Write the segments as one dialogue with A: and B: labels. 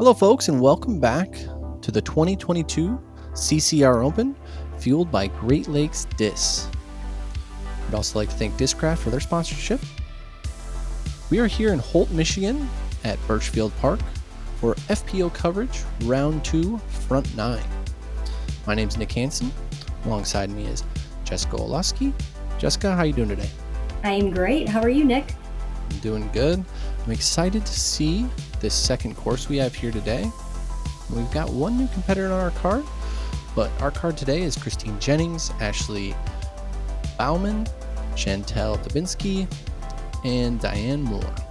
A: Hello, folks, and welcome back to the 2022 CCR Open, fueled by Great Lakes Disc. I'd also like to thank Discraft for their sponsorship. We are here in Holt, Michigan at Burchfield Park for FPO coverage, round 2, front 9. My name's Nick Hanson. Alongside me is Jessica Oleskie. Jessica, how are you doing today?
B: I am great. How are you, Nick?
A: I'm doing good. I'm excited to see this second course we have here today. We've got one new competitor on our card, but our card today is Christine Jennings, Ashleh Baumann, Chantel Budinsky, and Diane Mohre.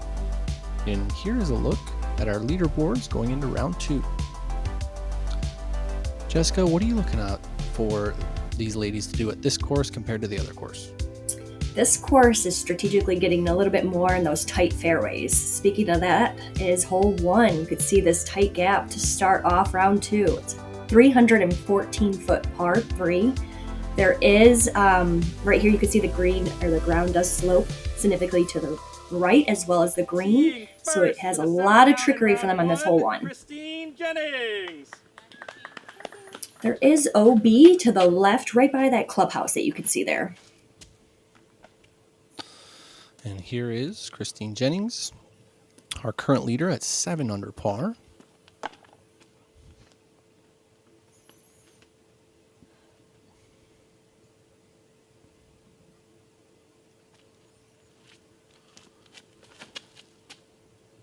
A: And here is a look at our leaderboards going into round 2. Jessica, what are you looking at for these ladies to do at this course compared to the other course?
B: This course is strategically getting a little bit more in those tight fairways. Speaking of that is hole 1. You could see this tight gap to start off round 2. It's 314-foot par 3. There is, right here you can see the green, or the ground does slope significantly to the right as well as the green. So it has a lot of trickery for them on this hole 1.
C: Christine Jennings.
B: There is OB to the left right by that clubhouse that you can see there.
A: And here is Christine Jennings, our current leader at 7 under par.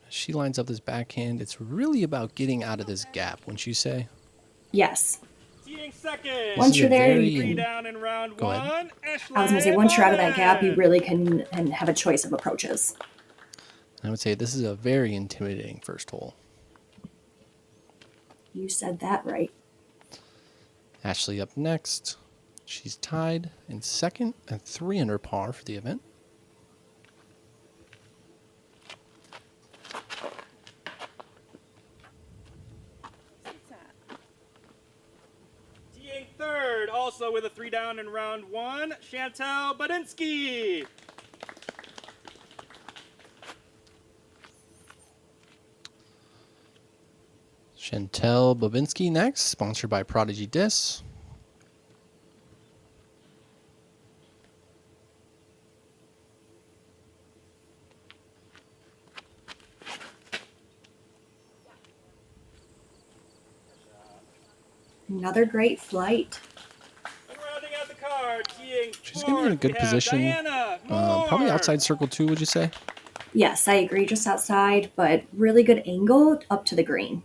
A: As she lines up this backhand, it's really about getting out of this gap, wouldn't you say?
B: Yes.
C: Second.
B: Once you're there, you
C: Three
B: can.
C: down in round
A: Go ahead.
C: 1. Ashleh
B: I was going to say, once you're out of that gap, you
C: Baumann.
B: really can and have a choice of approaches.
A: I would say this is a very intimidating first hole.
B: You said that right.
A: Ashleh up next. She's tied in second at 3 under par for the event.
C: Teeing third, also with a 3 down in round 1. Chantel Budinsky.
A: Chantel Budinsky next, sponsored by Prodigy Disc.
B: Another great flight.
C: And rounding out the card, teeing
A: She's going to be in a good position, probably outside circle 2, would you say?
B: Yes, I agree, just outside, but really good angle up to the green.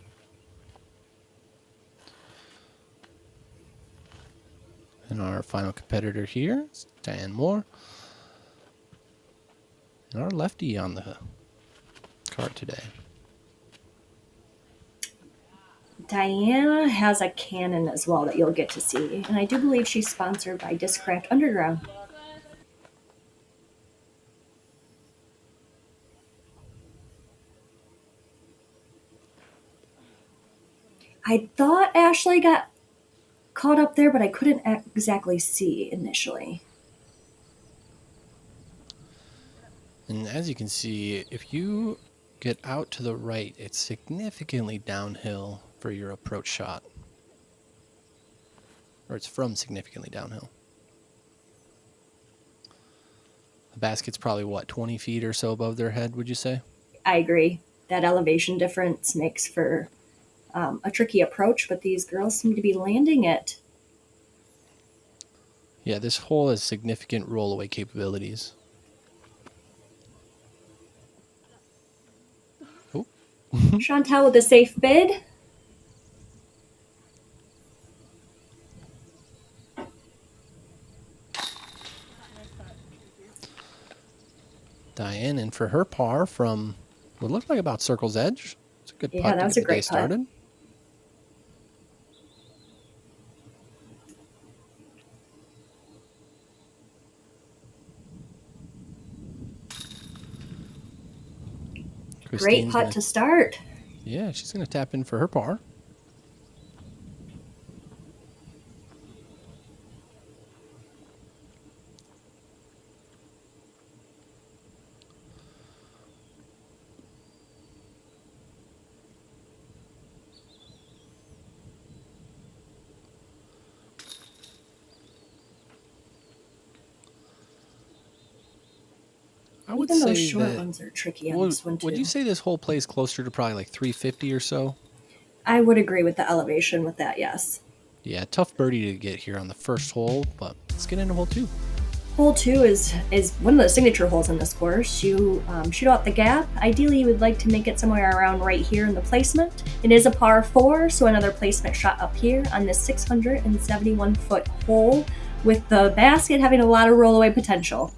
A: And our final competitor here is Diane Mohre. And our lefty on the card today.
B: Diana has a cannon as well that you'll get to see, and I do believe she's sponsored by Discraft Underground. I thought Ashleh got caught up there, but I couldn't exactly see initially.
A: And as you can see, if you get out to the right, it's significantly downhill for your approach shot. Or it's from significantly downhill. The basket's probably, 20 feet or so above their head, would you say?
B: I agree. That elevation difference makes for a tricky approach, but these girls seem to be landing it.
A: Yeah, this hole has significant rollaway capabilities. Oh.
B: Chantel with a safe bid.
A: Diane in for her par from what looked like about circle's edge. It's a good putt
B: Yeah, that
A: to
B: was
A: get
B: a
A: the day
B: great putt.
A: started.
B: Great
A: Christine's
B: putt
A: gonna-
B: to start.
A: Yeah, she's going to tap in for her par. I would
B: Even those
A: say
B: short
A: that.
B: ones are tricky on this one too.
A: Would you say this hole plays closer to probably like 350 or so?
B: I would agree with the elevation with that, yes.
A: Yeah, tough birdie to get here on the first hole, but let's get into hole 2.
B: Hole 2 is one of the signature holes in this course. You shoot out the gap. Ideally, you would like to make it somewhere around right here in the placement. It is a par 4, so another placement shot up here on this 671-foot hole, with the basket having a lot of rollaway potential.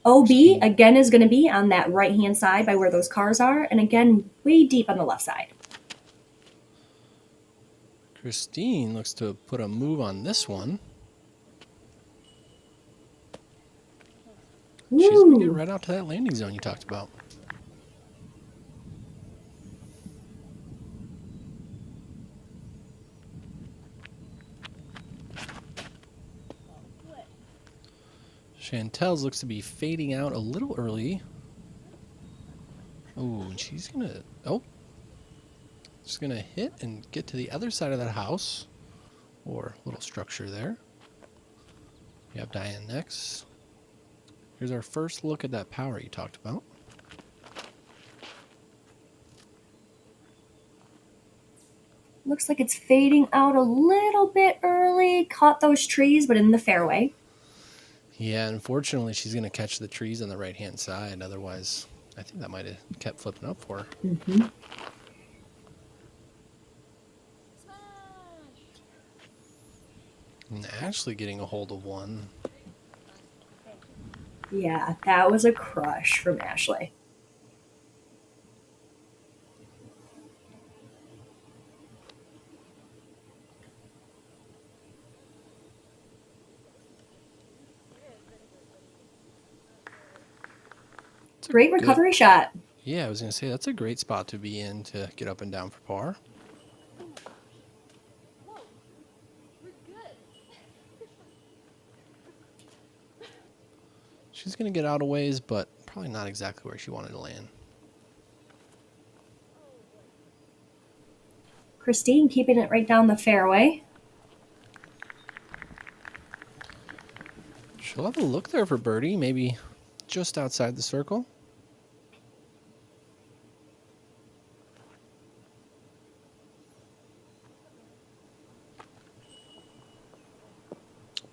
B: OB, again, is going to be on that right-hand side by where those cars are, and again, way deep on the left side.
A: Christine looks to put a move on this one. She's going to get right out to that landing zone you talked about. Chantel's looks to be fading out a little early. Oh, and she's going to... Oh. She's going to hit and get to the other side of that house. Or little structure there. You have Diane next. Here's our first look at that power you talked about.
B: Looks like it's fading out a little bit early. Caught those trees, but in the fairway.
A: Yeah, unfortunately, she's going to catch the trees on the right-hand side. Otherwise, I think that might have kept flipping up for her.
B: Mm-hmm.
A: And Ashley getting a hold of one.
B: Yeah, that was a crush from Ashleh. Great recovery shot.
A: Yeah, I was going to say, that's a great spot to be in to get up and down for par. She's going to get out a ways, but probably not exactly where she wanted to land.
B: Christine keeping it right down the fairway.
A: She'll have a look there for birdie, maybe just outside the circle.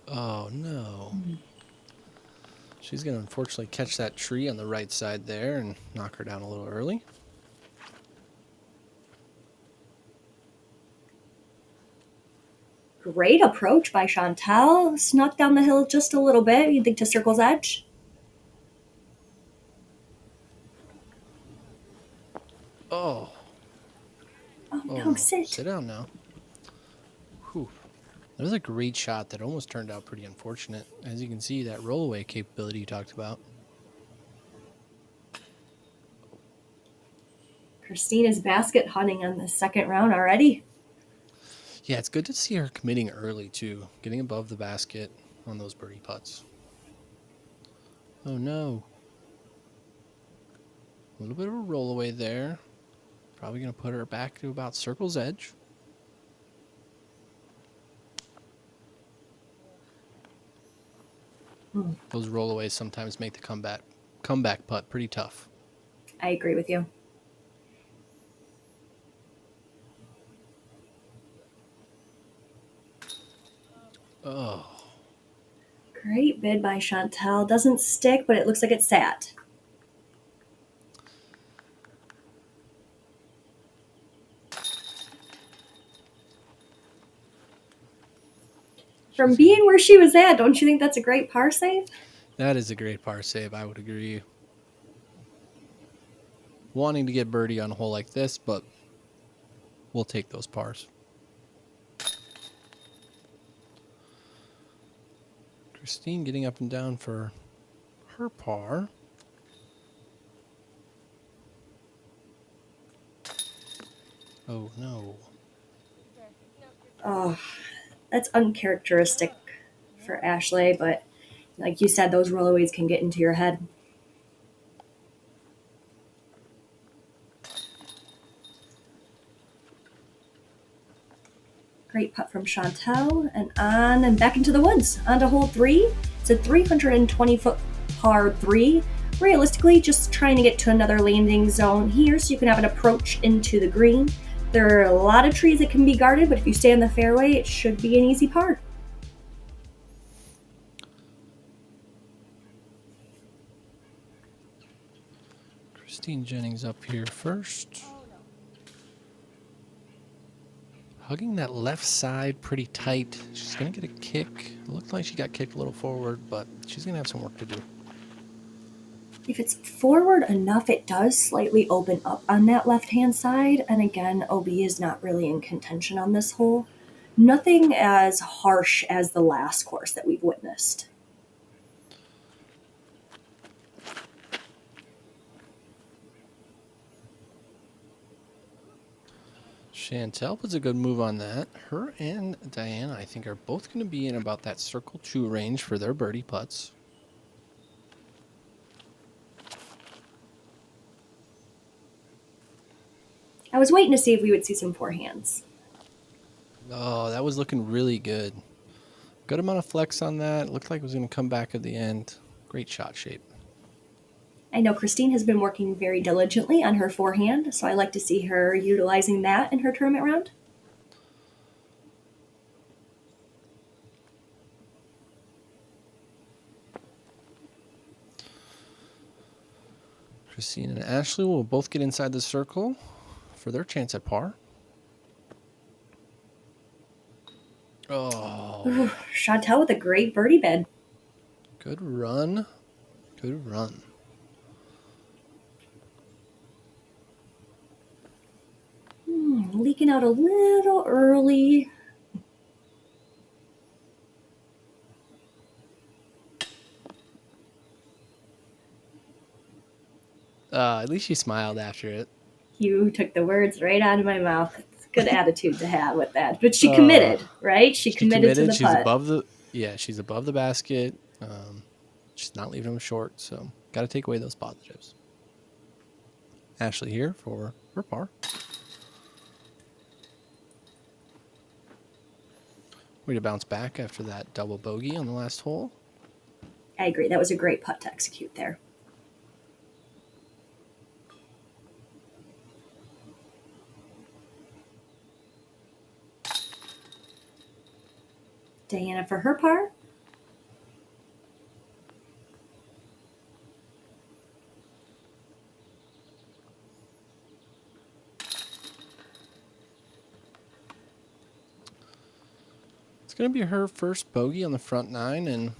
A: Oh, no. She's going to unfortunately catch that tree on the right side there and knock her down a little early.
B: Great approach by Chantel. Snuck down the hill just a little bit, you think, to circle's edge.
A: Oh.
B: Oh, no, sit.
A: Sit down now. Whew. That was a great shot that almost turned out pretty unfortunate. As you can see, that rollaway capability you talked about.
B: Christine is basket hunting on the second round already.
A: Yeah, it's good to see her committing early, too. Getting above the basket on those birdie putts. Oh, no. A little bit of a rollaway there. Probably going to put her back to about circle's edge. Those rollaways sometimes make the comeback putt pretty tough.
B: I agree with you.
A: Oh.
B: Great bid by Chantel. Doesn't stick, but it looks like it sat. From being where she was at, don't you think that's a great par save?
A: That is a great par save, I would agree. Wanting to get birdie on a hole like this, but we'll take those pars. Christine getting up and down for her par. Oh, no.
B: Oh, that's uncharacteristic for Ashleh, but like you said, those rollaways can get into your head. Great putt from Chantel, and on and back into the woods. On to hole 3. It's a 320-foot par 3. Realistically, just trying to get to another landing zone here so you can have an approach into the green. There are a lot of trees that can be guarded, but if you stay in the fairway, it should be an easy par.
A: Jennings up here first. Hugging that left side pretty tight. She's going to get a kick. It looked like she got kicked a little forward, but she's going to have some work to do.
B: If it's forward enough, it does slightly open up on that left-hand side. And again, OB is not really in contention on this hole. Nothing as harsh as the last course that we've witnessed.
A: Chantel puts a good move on that. Her and Diana, I think, are both going to be in about that circle 2 range for their birdie putts.
B: I was waiting to see if we would see some forehands.
A: Oh, that was looking really good. Good amount of flex on that. Looked like it was going to come back at the end. Great shot shape.
B: I know Christine has been working very diligently on her forehand, so I like to see her utilizing that in her tournament round.
A: Christine and Ashley will both get inside the circle for their chance at par. Oh.
B: Ooh, Chantel with a great birdie bed.
A: Good run. Good run.
B: Leaking out a little early.
A: At least she smiled after it.
B: You took the words right out of my mouth. It's a good attitude to have with that. But she committed, right? She committed to the
A: she's
B: putt.
A: She's above the basket. She's not leaving them short, so got to take away those positives. Ashley here for her par. Way to bounce back after that double bogey on the last hole.
B: I agree. That was a great putt to execute there. Diana for her par.
A: It's going to be her first bogey on the front 9, and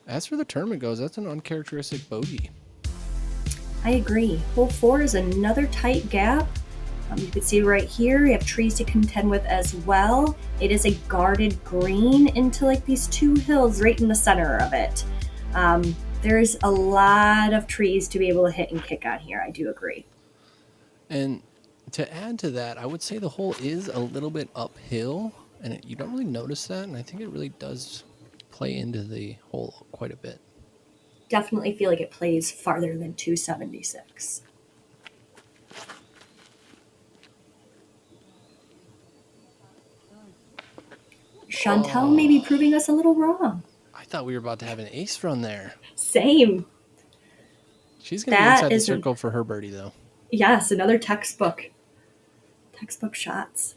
A: as for the tournament goes, that's an uncharacteristic bogey.
B: I agree. Hole 4 is another tight gap. You can see right here, you have trees to contend with as well. It is a guarded green into like these 2 hills right in the center of it. There's a lot of trees to be able to hit and kick on here. I do agree.
A: And to add to that, I would say the hole is a little bit uphill, and you don't really notice that, and I think it really does play into the hole quite a bit.
B: Definitely feel like it plays farther than 276. Chantel may be proving us a little wrong.
A: I thought we were about to have an ace run there.
B: Same.
A: She's going to be inside the circle for her birdie, though.
B: Yes, another textbook shots.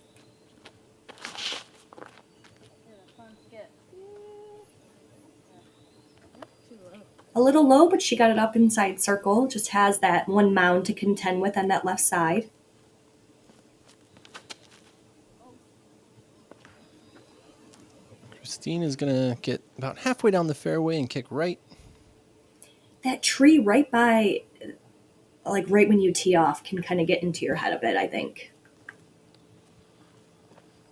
B: A little low, but she got it up inside circle. Just has that one mound to contend with on that left side.
A: Christine is going to get about halfway down the fairway and kick right.
B: That tree right by, like right when you tee off, can kind of get into your head a bit, I think.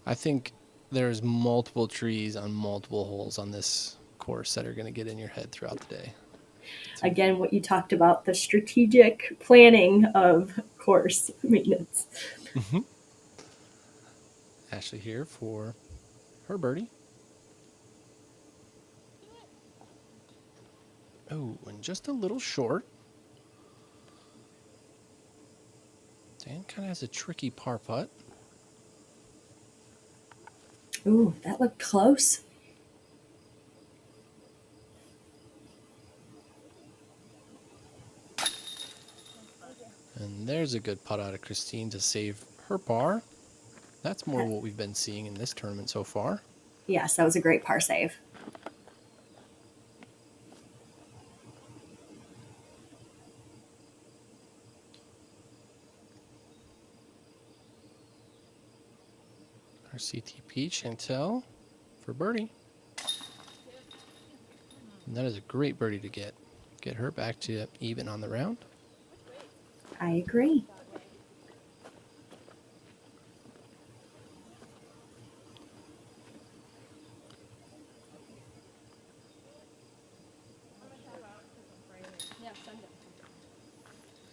A: I think there's multiple trees on multiple holes on this course that are going to get in your head throughout the day.
B: Again, what you talked about, the strategic planning of course maintenance.
A: Mm-hmm. Ashley here for her birdie. Oh, and just a little short. Dan kind of has a tricky par putt.
B: Ooh, that looked close.
A: And there's a good putt out of Christine to save her par. That's more what we've been seeing in this tournament so far.
B: Yes, that was a great par save.
A: Our CTP, Chantel, for birdie. And that is a great birdie to get her back to even on the round.
B: I agree.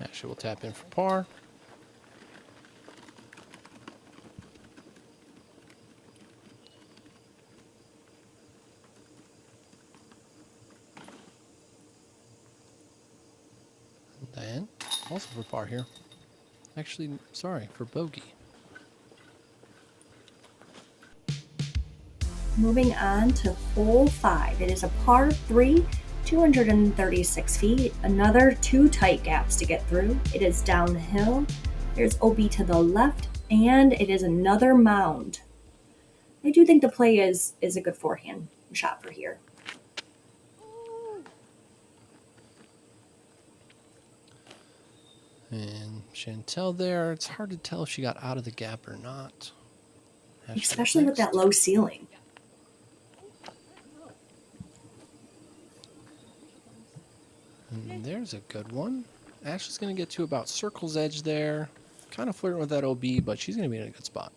A: Ashleh will tap in for par. Diane, also for par here. Actually, sorry, for bogey.
B: Moving on to hole 5. It is a par 3, 236 feet. Another 2 tight gaps to get through. It is downhill. There's OB to the left, and it is another mound. I do think the play is a good forehand shot for here.
A: And Chantel there, it's hard to tell if she got out of the gap or not.
B: Especially with that low ceiling.
A: And there's a good one. Ashley's going to get to about circle's edge there. Kind of flirting with that OB, but she's going to be in a good spot.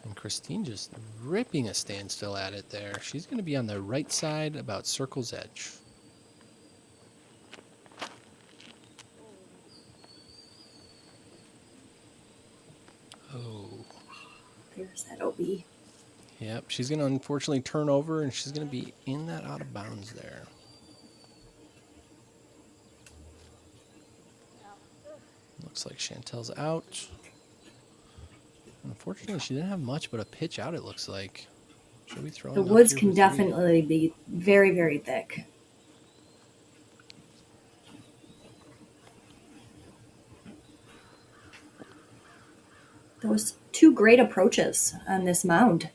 A: And Christine just ripping a standstill at it there. She's going to be on the right side about circle's edge. Oh.
B: There's that OB.
A: Yep, she's going to unfortunately turn over, and she's going to be in that out of bounds there. Looks like Chantel's out. Unfortunately, she didn't have much but a pitch out, it looks like. Should we throw
B: The woods can definitely be very, very thick. Those 2 great approaches on this mound.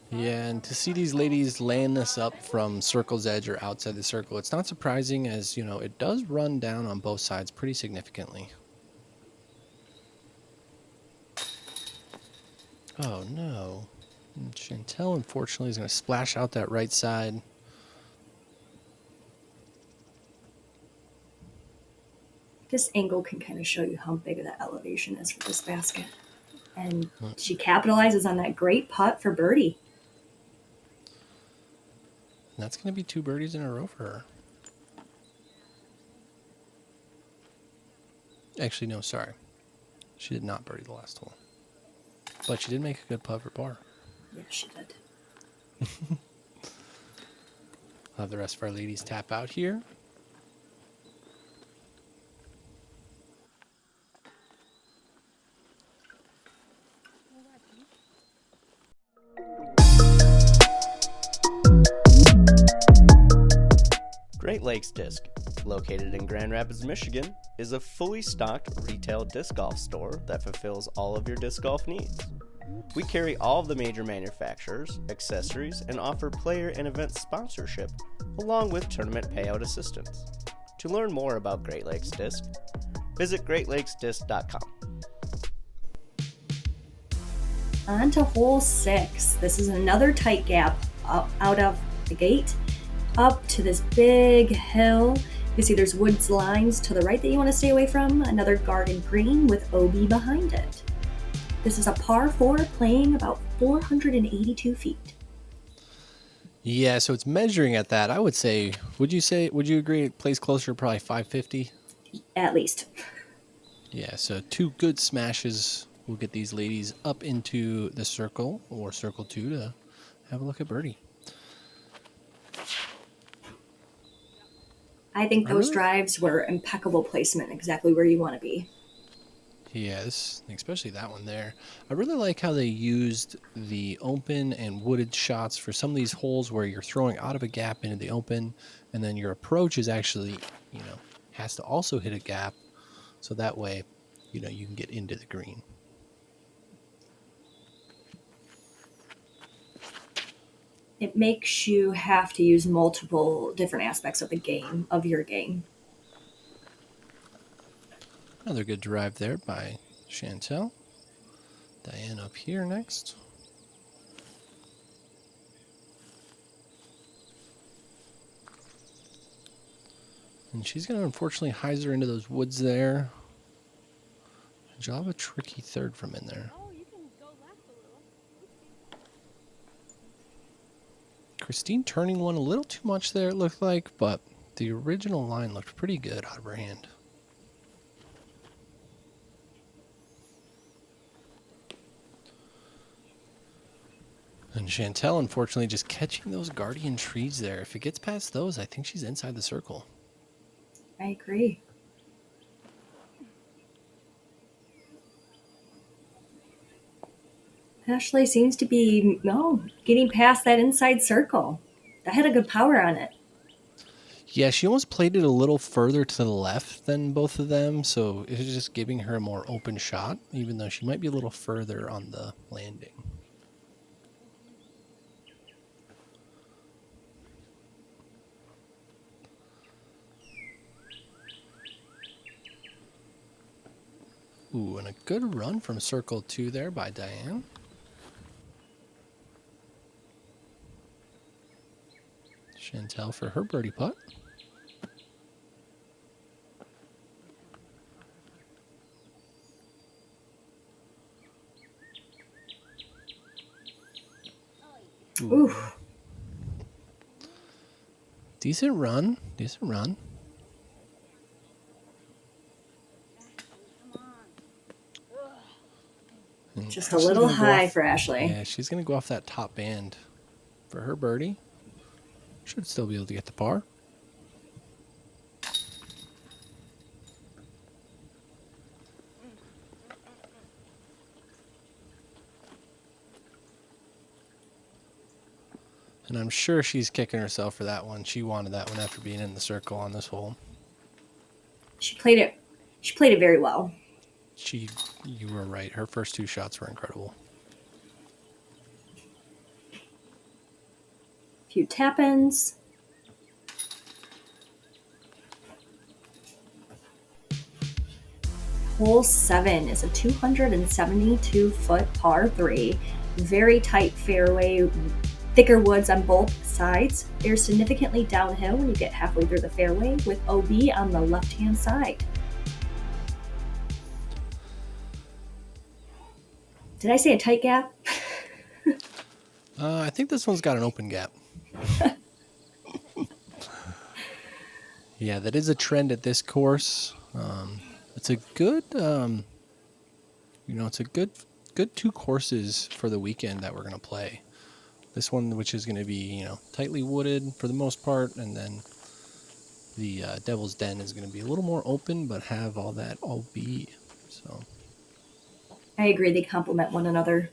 A: Yeah, and to see these ladies laying this up from circle's edge or outside the circle, it's not surprising as, you know, it does run down on both sides pretty significantly. Oh, no. And Chantel, unfortunately, is going to splash out that right side.
B: This angle can kind of show you how big that elevation is for this basket. And she capitalizes on that great putt for birdie.
A: And that's going to be 2 birdies in a row for her. Actually, no, sorry. She did not birdie the last hole. But she did make a good putt for par.
B: Yes, she did.
A: We'll have the rest of our ladies tap out here.
D: Great Lakes Disc, located in Grand Rapids, Michigan, is a fully stocked retail disc golf store that fulfills all of your disc golf needs. We carry all of the major manufacturers, accessories, and offer player and event sponsorship, along with tournament payout assistance. To learn more about Great Lakes Disc, visit greatlakesdisc.com.
B: On to hole 6. This is another tight gap out of the gate, up to this big hill. You see there's woods lines to the right that you want to stay away from. Another garden green with OB behind it. This is a par 4 playing about 482 feet.
A: Yeah, so it's measuring at that. I would say, would you agree it plays closer to probably 550?
B: At least.
A: Yeah, so 2 good smashes will get these ladies up into the circle or circle 2 to have a look at birdie.
B: I think those drives were impeccable placement, exactly where you want to be.
A: Yeah, especially that one there. I really like how they used the open and wooded shots for some of these holes where you're throwing out of a gap into the open, and then your approach is actually, has to also hit a gap, so that way, you can get into the green.
B: It makes you have to use multiple different aspects of your game.
A: Another good drive there by Chantel. Diane up here next. And she's going to unfortunately hyzer into those woods there. She'll have a tricky third from in there. Christine turning one a little too much there, it looked like, but the original line looked pretty good out of her hand. And Chantel, unfortunately, just catching those guardian trees there. If it gets past those, I think she's inside the circle.
B: I agree. Ashley seems to be getting past that inside circle. That had a good power on it.
A: Yeah, she almost played it a little further to the left than both of them, so it was just giving her a more open shot, even though she might be a little further on the landing. Ooh, and a good run from circle 2 there by Diane. Chantel for her birdie putt.
B: Ooh.
A: Decent run. And
B: Just a little high for Ashley.
A: Yeah, she's going to go off that top band for her birdie. Should still be able to get the par. And I'm sure she's kicking herself for that one. She wanted that one after being in the circle on this hole.
B: She played it very well.
A: You were right. Her first 2 shots were incredible.
B: Few tap-ins. Hole 7 is a 272-foot par 3. Very tight fairway, thicker woods on both sides. They're significantly downhill when you get halfway through the fairway, with OB on the left-hand side. Did I say a tight gap?
A: I think this one's got an open gap. Yeah, that is a trend at this course. It's a good, it's a good 2 courses for the weekend that we're going to play. This one, which is going to be, tightly wooded for the most part, and then the Devil's Den is going to be a little more open, but have all that OB. So
B: I agree. They complement one another.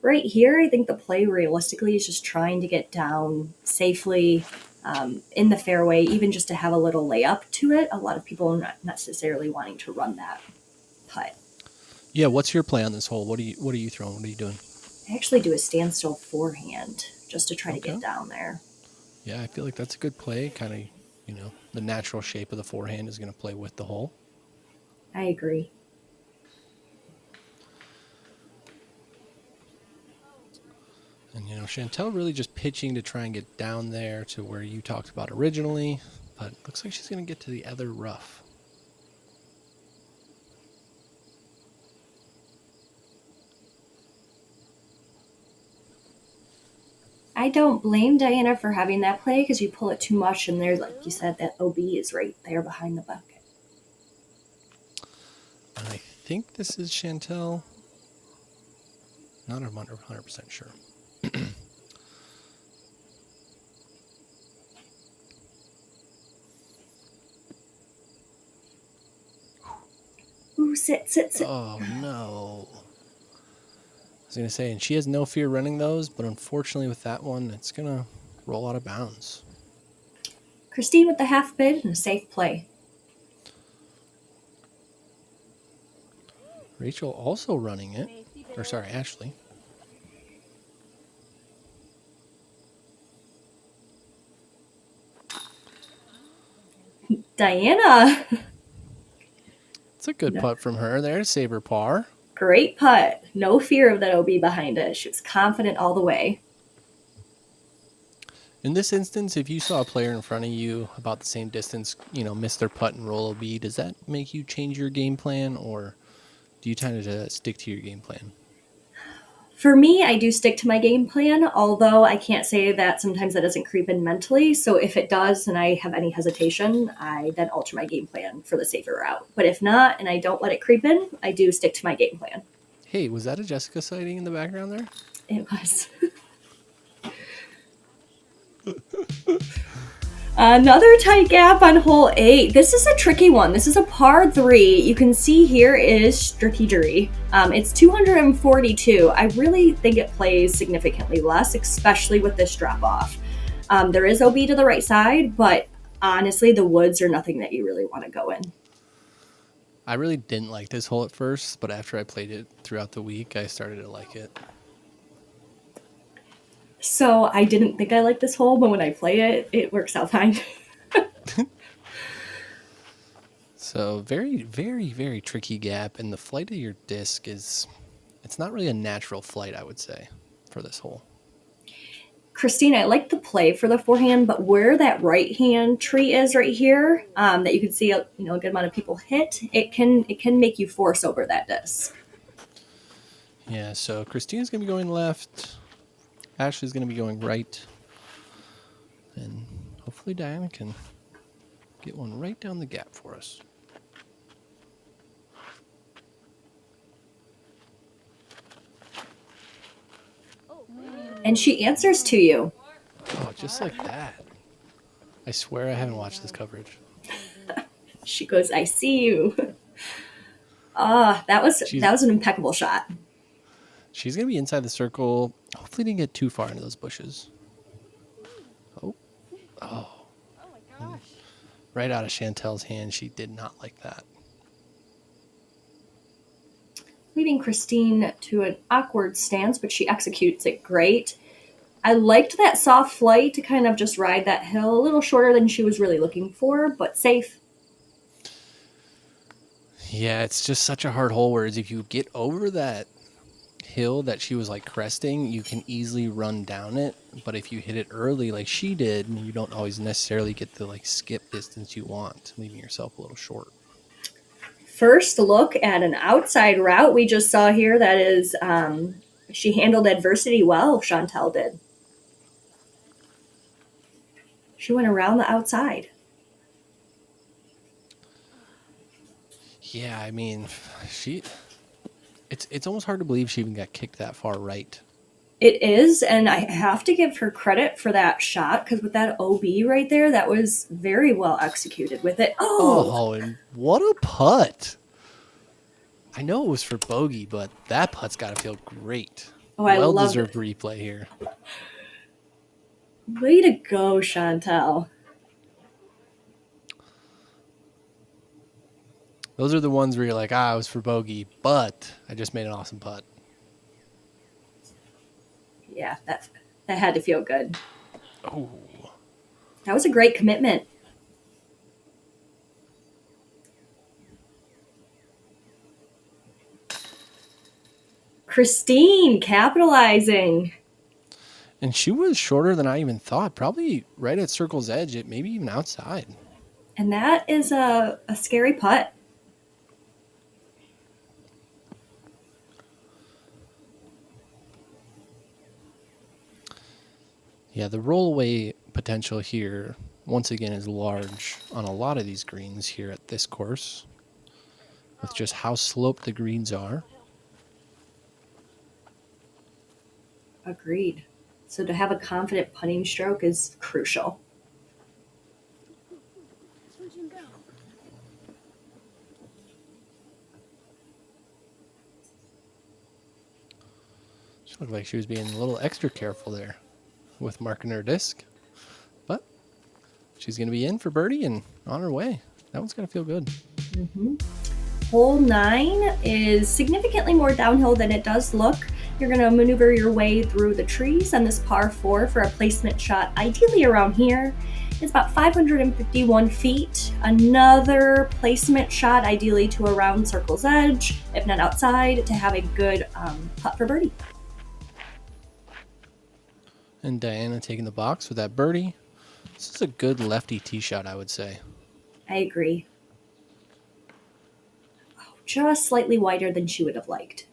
B: Right here, I think the play realistically is just trying to get down safely in the fairway, even just to have a little layup to it. A lot of people are not necessarily wanting to run that putt.
A: Yeah, what's your play on this hole? What are you throwing? What are you doing?
B: I actually do a standstill forehand just to try to get down there.
A: Yeah, I feel like that's a good play. Kind of, the natural shape of the forehand is going to play with the hole.
B: I agree.
A: And, Chantel really just pitching to try and get down there to where you talked about originally, but it looks like she's going to get to the other rough.
B: I don't blame Diana for having that play because you pull it too much and there's, like you said, that OB is right there behind the bucket.
A: And I think this is Chantel. Not 100% sure.
B: Ooh, sit, sit, sit.
A: Oh, no. I was going to say, and she has no fear running those, but unfortunately with that one, it's going to roll out of bounds.
B: Christine with the half bid and a safe play.
A: Rachel also running it. Or sorry, Ashley.
B: Diana.
A: It's a good putt from her there. Save her par.
B: Great putt. No fear of that OB behind it. She was confident all the way.
A: In this instance, if you saw a player in front of you about the same distance, miss their putt and roll OB, does that make you change your game plan, or do you tend to stick to your game plan?
B: For me, I do stick to my game plan, although I can't say that sometimes that doesn't creep in mentally. So if it does and I have any hesitation, I then alter my game plan for the safer route. But if not, and I don't let it creep in, I do stick to my game plan.
A: Hey, was that a Jessica sighting in the background there?
B: It was. Another tight gap on hole 8. This is a tricky one. This is a par 3. You can see here is strategery. It's 242. I really think it plays significantly less, especially with this drop off. There is OB to the right side, but honestly, the woods are nothing that you really want to go in.
A: I really didn't like this hole at first, but after I played it throughout the week, I started to like it.
B: So I didn't think I liked this hole, but when I play it, it works out fine.
A: So very, very, very tricky gap, and the flight of your disc it's not really a natural flight, I would say, for this hole.
B: Christine, I like the play for the forehand, but where that right hand tree is right here, that you can see a good amount of people hit, it can make you force over that disc.
A: Yeah, so Christine's gonna be going left. Ashley's going to be going right. And hopefully Diana can get one right down the gap for us.
B: And she answers to you.
A: Oh, just like that. I swear I haven't watched this coverage.
B: She goes, I see you. That was an impeccable shot.
A: She's going to be inside the circle. Hopefully didn't get too far into those bushes. Oh my gosh. Right out of Chantel's hand. She did not like that.
B: Leading Christine to an awkward stance, but she executes it great. I liked that soft flight to kind of just ride that hill. A little shorter than she was really looking for, but safe.
A: Yeah, it's just such a hard hole, whereas if you get over that hill that she was like cresting, you can easily run down it, but if you hit it early like she did, you don't always necessarily get the skip distance you want, leaving yourself a little short.
B: First look at an outside route we just saw here. That is, she handled adversity well, Chantel did. She went around the outside.
A: Yeah, I mean, It's almost hard to believe she even got kicked that far right.
B: It is, and I have to give her credit for that shot, because with that OB right there, that was very well executed with it.
A: Oh, and what a putt. I know it was for bogey, but that putt's got to feel great.
B: Oh, I love
A: well-deserved replay here.
B: Way to go, Chantel.
A: Those are the ones where you're like, it was for bogey, but I just made an awesome putt.
B: Yeah, that had to feel good.
A: Oh.
B: That was a great commitment. Christine capitalizing.
A: And she was shorter than I even thought. Probably right at circle's edge, maybe even outside.
B: And that is a scary putt.
A: Yeah, the rollaway potential here, once again, is large on a lot of these greens here at this course, with just how sloped the greens are.
B: Agreed. So to have a confident putting stroke is crucial.
A: She looked like she was being a little extra careful there with marking her disc. But she's going to be in for birdie and on her way. That one's going to feel good.
B: Hole 9 is significantly more downhill than it does look. You're going to maneuver your way through the trees on this par 4 for a placement shot, ideally around here. It's about 551 feet. Another placement shot, ideally to a round circle's edge, if not outside, to have a good putt for birdie.
A: And Diana taking the box with that birdie. This is a good lefty tee shot, I would say.
B: I agree. Oh, just slightly wider than she would have liked.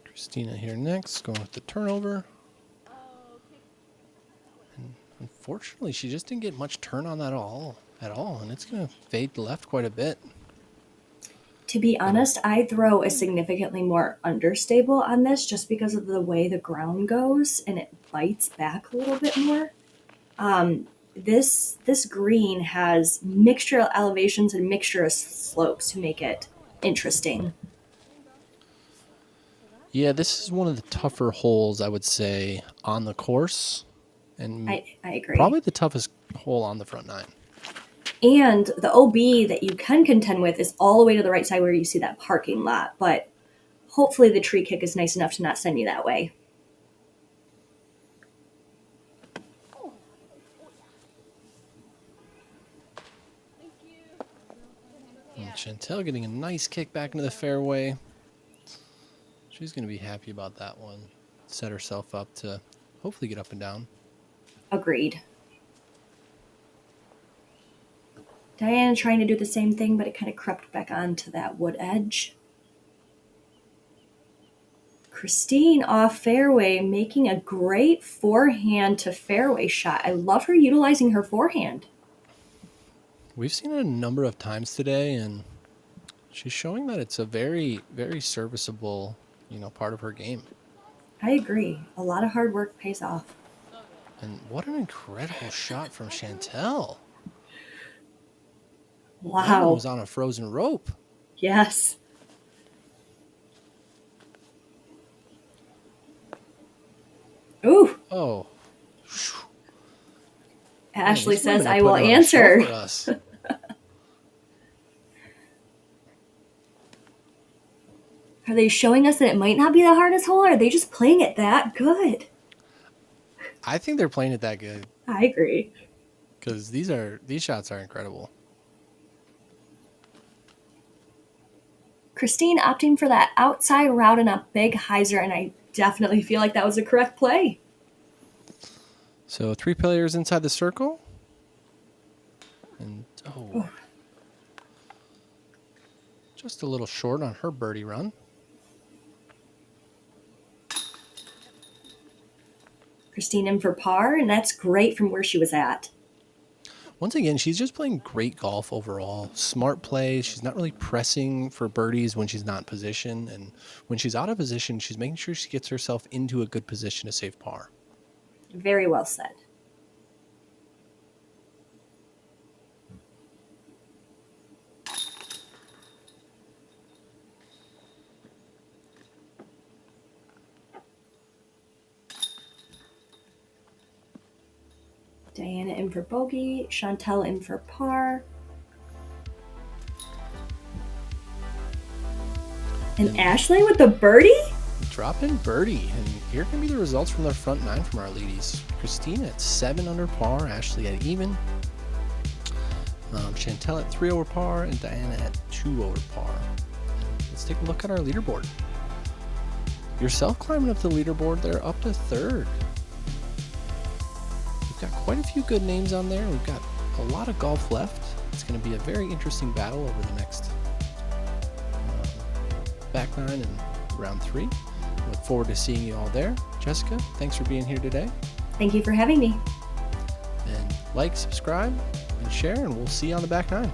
A: Christina here next, going with the turnover. And unfortunately, she just didn't get much turn on that at all, and it's going to fade left quite a bit.
B: To be honest, I throw a significantly more understable on this just because of the way the ground goes and it bites back a little bit more. This green has mixture elevations and mixture of slopes to make it interesting.
A: Yeah, this is one of the tougher holes, I would say, on the course. And
B: I agree.
A: Probably the toughest hole on the front 9.
B: And the OB that you can contend with is all the way to the right side where you see that parking lot. But hopefully the tree kick is nice enough to not send you that way.
A: And Chantel getting a nice kick back into the fairway. She's going to be happy about that one. Set herself up to hopefully get up and down.
B: Agreed. Diana trying to do the same thing, but it kind of crept back onto that wood edge. Christine off fairway, making a great forehand to fairway shot. I love her utilizing her forehand.
A: We've seen it a number of times today, and she's showing that it's a very, very serviceable, part of her game.
B: I agree. A lot of hard work pays off.
A: And what an incredible shot from Chantel.
B: Wow.
A: That one was on a frozen rope.
B: Yes. Ooh.
A: Oh.
B: Ashley
A: this woman
B: says,
A: are
B: I will
A: putting on a show
B: answer.
A: for us.
B: Are they showing us that it might not be the hardest hole, or are they just playing it that good?
A: I think they're playing it that good
B: I agree.
A: because these shots are incredible.
B: Christine opting for that outside route and a big hyzer, and I definitely feel like that was a correct play.
A: So 3 players inside the circle. And, just a little short on her birdie run.
B: Christine in for par, and that's great from where she was at.
A: Once again, she's just playing great golf overall. Smart play. She's not really pressing for birdies when she's not in position. And when she's out of position, she's making sure she gets herself into a good position to save par.
B: Very well said. Diana in for bogey, Chantel in for par. And Ashley with the birdie?
A: Drop in birdie. And here can be the results from the front 9 from our ladies. Christine at 7 under par, Ashley at even. Chantel at 3 over par, and Diana at 2 over par. Let's take a look at our leaderboard. Yourself climbing up the leaderboard, they're up to 3rd. We've got quite a few good names on there. We've got a lot of golf left. It's going to be a very interesting battle over the next back 9 and round 3. Look forward to seeing you all there. Jessica, thanks for being here today.
B: Thank you for having me.
A: And like, subscribe, and share, and we'll see you on the back 9.